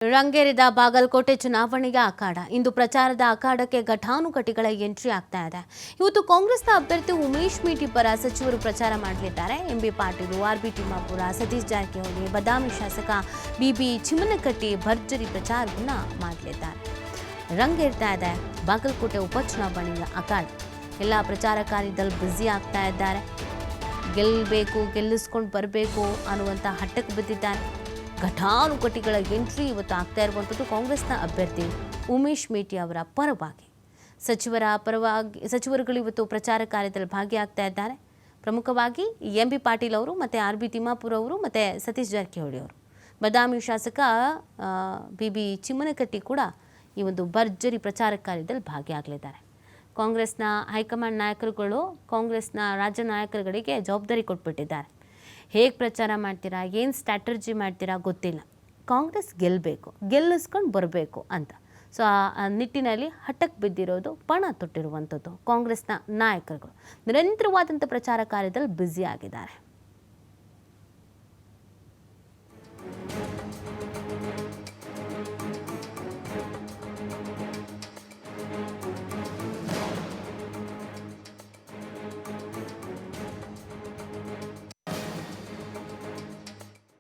ರಂಗೇರಿದ ಬಾಗಲಕೋಟೆ ಚುನಾವಣೆಯ ಅಖಾಡ. ಇಂದು ಪ್ರಚಾರದ ಅಖಾಡಕ್ಕೆ ಘಟಾನುಘಟಿಗಳ ಎಂಟ್ರಿ ಆಗ್ತಾ ಇದೆ. ಇವತ್ತು ಕಾಂಗ್ರೆಸ್ನ ಅಭ್ಯರ್ಥಿ ಉಮೇಶ್ ಮೇಟಿ ಪರ ಸಚಿವರು ಪ್ರಚಾರ ಮಾಡಲಿದ್ದಾರೆ. ಎಂಬಿ ಪಾಟೀಲ್, ಆರ್ಬಿ ತಿಮ್ಮಾಪುರ, ಸತೀಶ್ ಜಾರಕಿಹೊಳಿ, ಬದಾಮಿ ಶಾಸಕ ಬಿಬಿ ಚಿಮ್ಮನಕಟ್ಟಿ ಭರ್ಜರಿ ಪ್ರಚಾರವನ್ನ ಮಾಡಲಿದ್ದಾರೆ. ರಂಗೇರ್ತಾ ಇದೆ ಬಾಗಲಕೋಟೆ ಉಪಚುನಾವಣೆಯ ಅಖಾಡ. ಎಲ್ಲ ಪ್ರಚಾರ ಕಾರ್ಯದಲ್ಲಿ ಬ್ಯುಸಿ ಆಗ್ತಾ ಇದ್ದಾರೆ. ಗೆಲ್ಲಬೇಕು, ಗೆಲ್ಲಿಸ್ಕೊಂಡು ಬರಬೇಕು ಅನ್ನುವಂಥ ಹಟ್ಟಕ್ಕೆ ಬಿದ್ದಿದ್ದಾರೆ. ಘಟಾನುಘಟಿಗಳ ಎಂಟ್ರಿ ಇವತ್ತು ಆಗ್ತಾ ಇರುವಂಥದ್ದು ಕಾಂಗ್ರೆಸ್ನ ಅಭ್ಯರ್ಥಿ ಉಮೇಶ್ ಮೇಟಿ ಅವರ ಪರವಾಗಿ. ಸಚಿವರುಗಳು ಇವತ್ತು ಪ್ರಚಾರ ಕಾರ್ಯದಲ್ಲಿ ಭಾಗಿಯಾಗ್ತಾ ಇದ್ದಾರೆ. ಪ್ರಮುಖವಾಗಿ ಎಂಬಿ ಪಾಟೀಲ್ ಅವರು ಮತ್ತು ಆರ್ಬಿ ತಿಮ್ಮಾಪುರ ಅವರು ಮತ್ತು ಸತೀಶ್ ಜಾರಕಿಹೊಳಿ ಅವರು. ಬದಾಮಿ ಶಾಸಕ ಬಿಬಿ ಚಿಮ್ಮನಕಟ್ಟಿ ಕೂಡ ಈ ಒಂದು ಭರ್ಜರಿ ಪ್ರಚಾರ ಕಾರ್ಯದಲ್ಲಿ ಭಾಗಿಯಾಗಲಿದ್ದಾರೆ. ಕಾಂಗ್ರೆಸ್ನ ಹೈಕಮಾಂಡ್ ನಾಯಕರುಗಳು ಕಾಂಗ್ರೆಸ್ನ ರಾಜ್ಯ ನಾಯಕರುಗಳಿಗೆ ಜವಾಬ್ದಾರಿ ಕೊಟ್ಬಿಟ್ಟಿದ್ದಾರೆ. ಹೇಗೆ ಪ್ರಚಾರ ಮಾಡ್ತೀರಾ, ಏನು ಸ್ಟ್ರಾಟರ್ಜಿ ಮಾಡ್ತೀರಾ ಗೊತ್ತಿಲ್ಲ. ಕಾಂಗ್ರೆಸ್ ಗೆಲ್ಲಬೇಕು, ಗೆಲ್ಲಿಸ್ಕೊಂಡು ಬರಬೇಕು ಅಂತ. ಸೊ ಆ ನಿಟ್ಟಿನಲ್ಲಿ ಹಠಕ್ಕೆ ಬಿದ್ದಿರೋದು, ಪಣ ತೊಟ್ಟಿರುವಂಥದ್ದು ಕಾಂಗ್ರೆಸ್ನ ನಾಯಕರುಗಳು ನಿರಂತರವಾದಂಥ ಪ್ರಚಾರ ಕಾರ್ಯದಲ್ಲಿ ಬ್ಯುಸಿ ಆಗಿದ್ದಾರೆ.